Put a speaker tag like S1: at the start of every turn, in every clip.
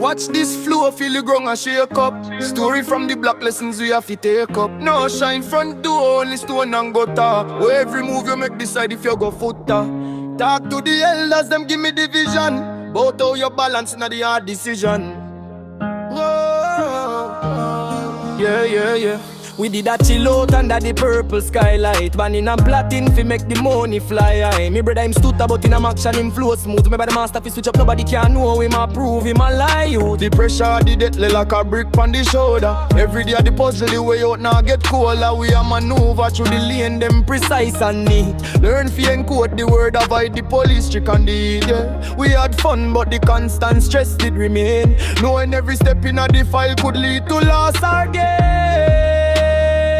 S1: Watch this flow, feel the ground and shake up. Story from the black lessons we have to take up. No shine front door, only stone and gutter. Where every move you make decide if you go footer. Talk to the elders, them give me the vision. Bout how you balance in the hard decision. Yeah. We did a chill out under the purple skylight. Banning and plotting fi make the money fly high. Me brother him stood about in a action, him flow smooth. Remember the master fi switch up, nobody can know him a prove him a lie you. The pressure the death lay like a brick on the shoulder. Every day the puzzle the way out now get colder. We a maneuver through the lane, them precise and neat. Learn fi encode the word, avoid the police trick and the yeah. We had fun but the constant stress did remain. Knowing every step in the file could lead to loss or gain.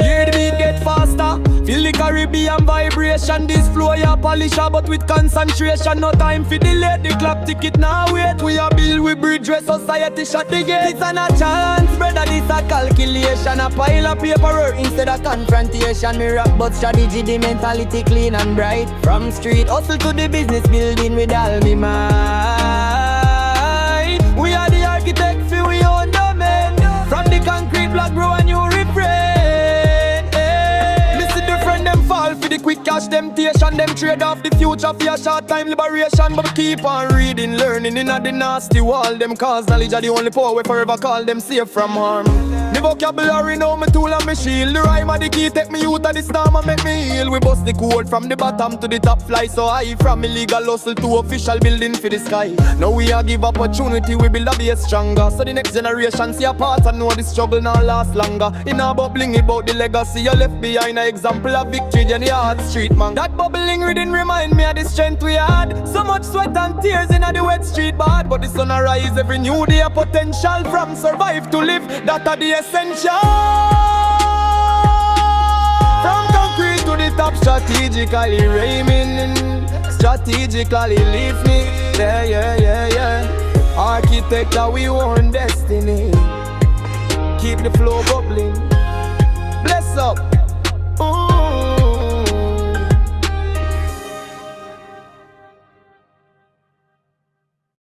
S1: Hear the beat get faster. Feel the Caribbean vibration. This flow ya polisher but with concentration. No time for delay. The clock ticket now wait. We a build we bridge where society shut the gate. It's a chance, brother, this a calculation. A pile of paperwork instead of confrontation. Me rap but strategy, the mentality clean and bright. From street hustle to the business building with all me mind. We are the architect for we own domain. From the concrete block grow a new refrain. For the quick cash temptation, them trade off the future for a short time liberation. But keep on reading, learning in a the nasty wall. Them cause knowledge are the only power we forever call them safe from harm. The vocabulary now my tool and my shield. The rhyme are the key, take me out of the storm and make me heal. We bust the code from the bottom to the top, fly so high. From illegal hustle to official building for the sky. Now we are give opportunity, we build a base stronger. So the next generation see a part and know the struggle now last longer. In a bubbling about the legacy you left behind, an example of victory in the hard street man. That bubbling rhythm remind me of the strength we had. So much sweat and tears in the wet street bad. But the sun arise every new day, a potential from survive to live. That are the essential. From concrete to the top, strategically aiming, strategically live me. Yeah. Architect that we own destiny. Keep the flow bubbling. Bless up.